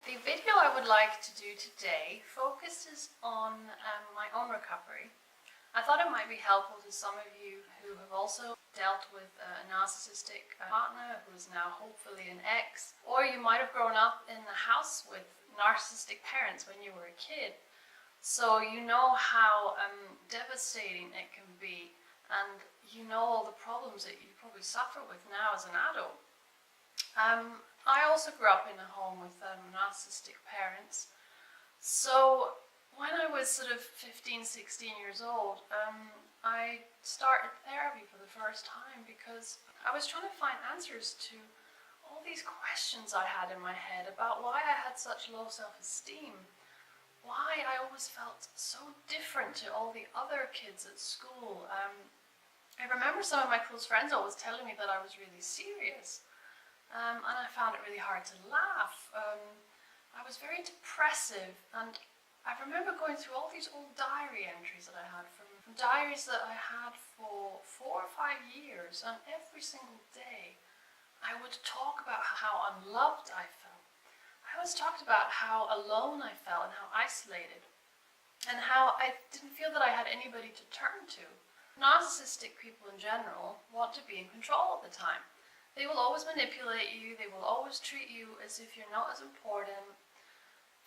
The video I would like to do today focuses on my own recovery. I thought it might be helpful to some of you who have also dealt with a narcissistic partner who is now hopefully an ex, or you might have grown up in a house with narcissistic parents when you were a kid. So you know how devastating it can be, and you know all the problems that you probably suffer with now as an adult. I also grew up in a home with narcissistic parents. So when I was sort of 15, 16 years old, I started therapy for the first time because I was trying to find answers to all these questions I had in my head about why I had such low self-esteem, why I always felt so different to all the other kids at school. I remember some of my close friends always telling me that I was really serious. And I found it really hard to laugh. I was very depressive, and I remember going through all these old diary entries that I had from diaries that I had for 4 or 5 years, and every single day I would talk about how unloved I felt. I always talked about how alone I felt and how isolated, and how I didn't feel that I had anybody to turn to. Narcissistic people in general want to be in control all the time. They will always manipulate you, they will always treat you as if you're not as important.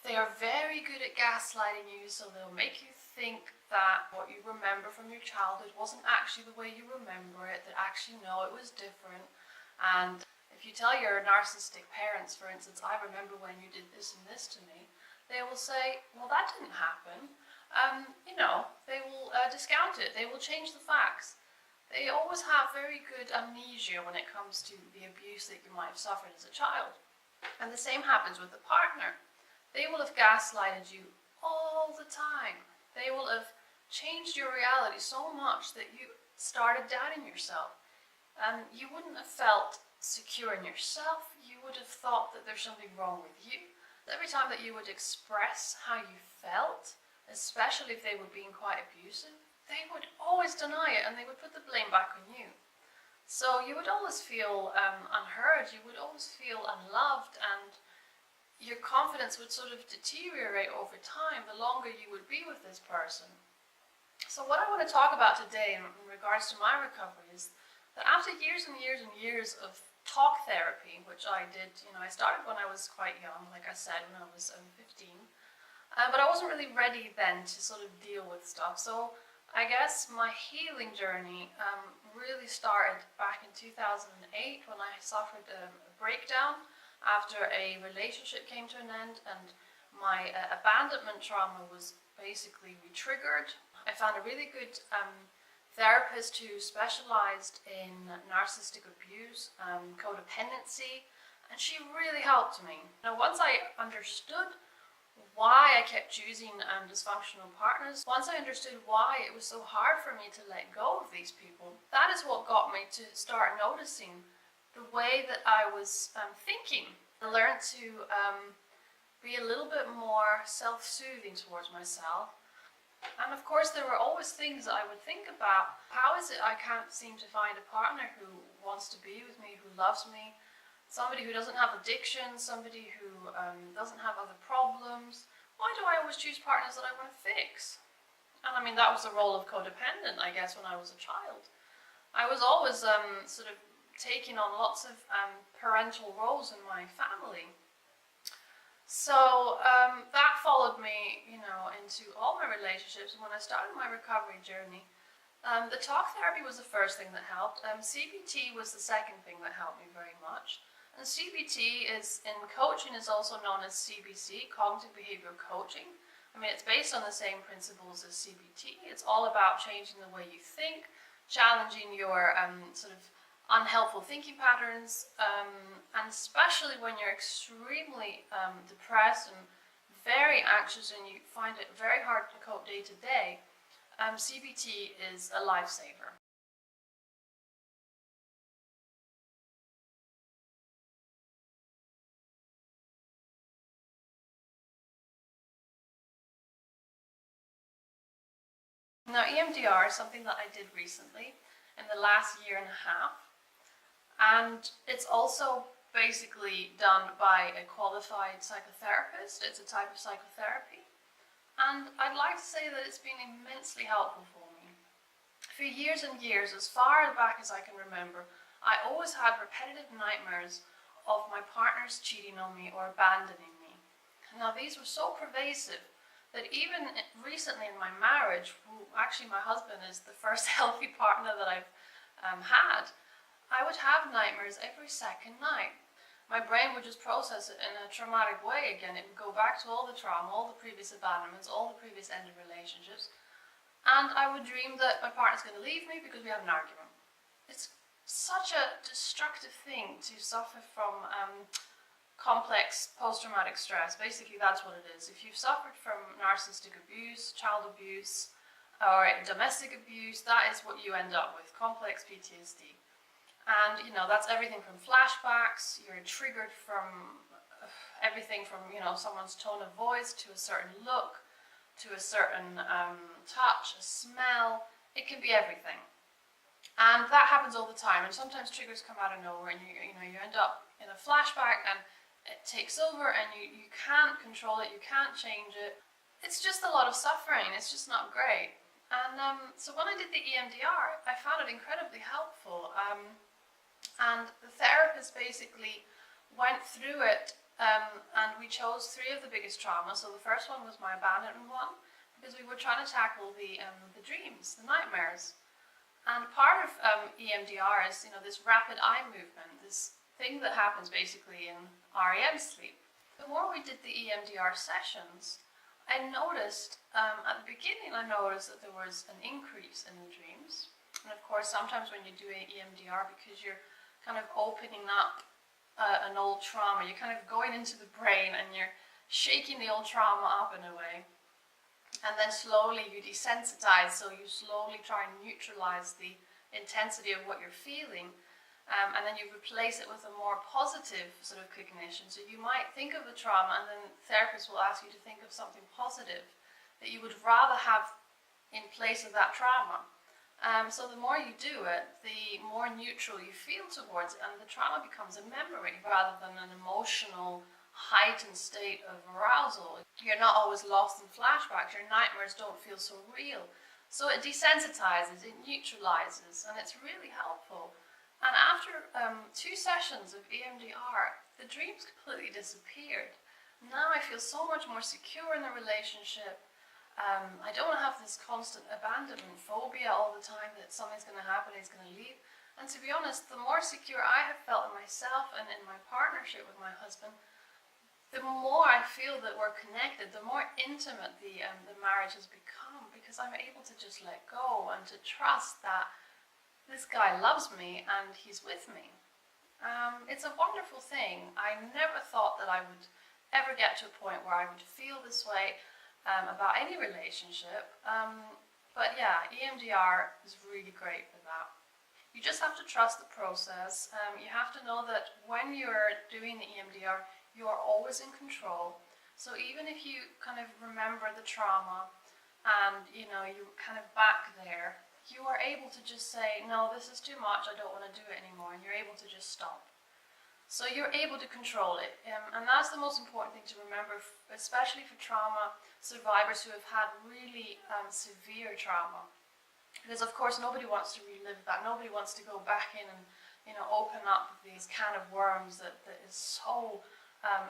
They are very good at gaslighting you, so they'll make you think that what you remember from your childhood wasn't actually the way you remember it, that actually no, it was different. And if you tell your narcissistic parents, for instance, I remember when you did this and this to me, they will say, well, that didn't happen. They will discount it, they will change the facts. They always have very good amnesia when it comes to the abuse that you might have suffered as a child. And the same happens with the partner. They will have gaslighted you all the time. They will have changed your reality so much that you started doubting yourself. You wouldn't have felt secure in yourself. You would have thought that there's something wrong with you. Every time that you would express how you felt, especially if they were being quite abusive, they would always deny it and they would put the blame back on you. So you would always feel unheard, you would always feel unloved, and your confidence would sort of deteriorate over time the longer you would be with this person. So what I want to talk about today in regards to my recovery is that after years and years and years of talk therapy, which I did, I started when I was quite young, like I said, when I was 15, but I wasn't really ready then to sort of deal with stuff. So I guess my healing journey really started back in 2008 when I suffered a breakdown after a relationship came to an end, and my abandonment trauma was basically re-triggered. I found a really good therapist who specialized in narcissistic abuse, codependency, and she really helped me. Now, once I understood why I kept choosing dysfunctional partners, once I understood why it was so hard for me to let go of these people, that is what got me to start noticing the way that I was thinking. I learned to be a little bit more self-soothing towards myself. And of course there were always things that I would think about. How is it I can't seem to find a partner who wants to be with me, who loves me? Somebody who doesn't have addiction, somebody who doesn't have other problems. Why do I always choose partners that I want to fix? And I mean, that was the role of codependent, I guess, when I was a child. I was always sort of taking on lots of parental roles in my family. So that followed me, into all my relationships. And when I started my recovery journey, the talk therapy was the first thing that helped. CPT was the second thing that helped me very much. And CBT in coaching is also known as CBC, Cognitive Behavioral Coaching. I mean, it's based on the same principles as CBT. It's all about changing the way you think, challenging your sort of unhelpful thinking patterns, and especially when you're extremely depressed and very anxious and you find it very hard to cope day to day, CBT is a lifesaver. Now, EMDR is something that I did recently in the last year and a half, and it's also basically done by a qualified psychotherapist. It's a type of psychotherapy. And I'd like to say that it's been immensely helpful for me. For years and years, as far back as I can remember, I always had repetitive nightmares of my partners cheating on me or abandoning me. Now these were so pervasive that even recently in my marriage, actually my husband is the first healthy partner that I've had, I would have nightmares every second night. My brain would just process it in a traumatic way again. It would go back to all the trauma, all the previous abandonments, all the previous ended relationships. And I would dream that my partner's going to leave me because we have an argument. It's such a destructive thing to suffer from complex post-traumatic stress. Basically, that's what it is. If you've suffered from narcissistic abuse, child abuse, or domestic abuse, that is what you end up with, complex PTSD. And, that's everything from flashbacks, you're triggered from everything from, someone's tone of voice to a certain look, to a certain touch, a smell. It can be everything. And that happens all the time. And sometimes triggers come out of nowhere and you end up in a flashback and it takes over and you can't control it, you can't change it. It's just a lot of suffering. It's just not great. And so when I did the EMDR, I found it incredibly helpful. And the therapist basically went through it, and we chose 3 of the biggest traumas. So the first one was my abandonment one, because we were trying to tackle the dreams, the nightmares. And part of EMDR is, this rapid eye movement, this thing that happens basically in REM sleep. The more we did the EMDR sessions, I noticed, at the beginning I noticed that there was an increase in the dreams. And of course, sometimes when you do EMDR, because you're kind of opening up an old trauma, you're kind of going into the brain and you're shaking the old trauma up in a way. And then slowly you desensitize, so you slowly try and neutralize the intensity of what you're feeling. And then you replace it with a more positive sort of cognition. So you might think of a trauma and then therapists will ask you to think of something positive that you would rather have in place of that trauma. So the more you do it, the more neutral you feel towards it, and the trauma becomes a memory rather than an emotional, heightened state of arousal. You're not always lost in flashbacks, your nightmares don't feel so real. So it desensitizes, it neutralizes, and it's really helpful. And after 2 sessions of EMDR, the dreams completely disappeared. Now I feel so much more secure in the relationship. I don't have this constant abandonment phobia all the time that something's going to happen, he's going to leave. And to be honest, the more secure I have felt in myself and in my partnership with my husband, the more I feel that we're connected, the more intimate the marriage has become, because I'm able to just let go and to trust that this guy loves me and he's with me. It's a wonderful thing. I never thought that I would ever get to a point where I would feel this way about any relationship, but yeah, EMDR is really great for that. You just have to trust the process. You have to know that when you're doing the EMDR, you are always in control. So even if you kind of remember the trauma and you kind of back there, you are able to just say, no, this is too much, I don't want to do it anymore, and you're able to just stop. So you're able to control it, and that's the most important thing to remember, especially for trauma survivors who have had really severe trauma. Because of course nobody wants to relive that, nobody wants to go back in and open up these can of worms that is so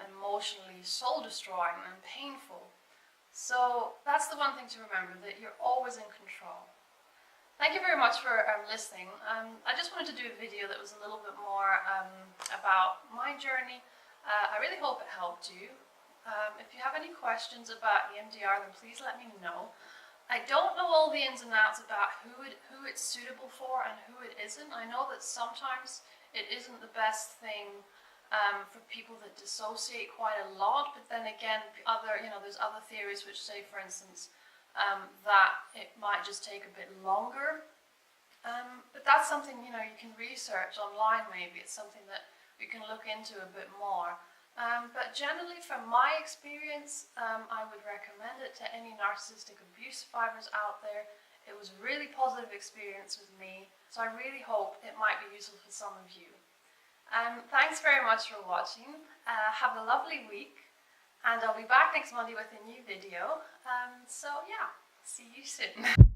emotionally soul destroying and painful. So that's the one thing to remember, that you're always in control. Thank you very much for listening. I just wanted to do a video that was a little bit more about my journey. I really hope it helped you. If you have any questions about EMDR, then please let me know. I don't know all the ins and outs about who it's suitable for and who it isn't. I know that sometimes it isn't the best thing for people that dissociate quite a lot, but then again, there's other theories which say, for instance, that it might just take a bit longer. But that's something you can research online. Maybe it's something that we can look into a bit more. But generally, from my experience, I would recommend it to any narcissistic abuse survivors out there. It was a really positive experience with me, so I really hope it might be useful for some of you. Thanks very much for watching. Have a lovely week, and I'll be back next Monday with a new video. So yeah, see you soon.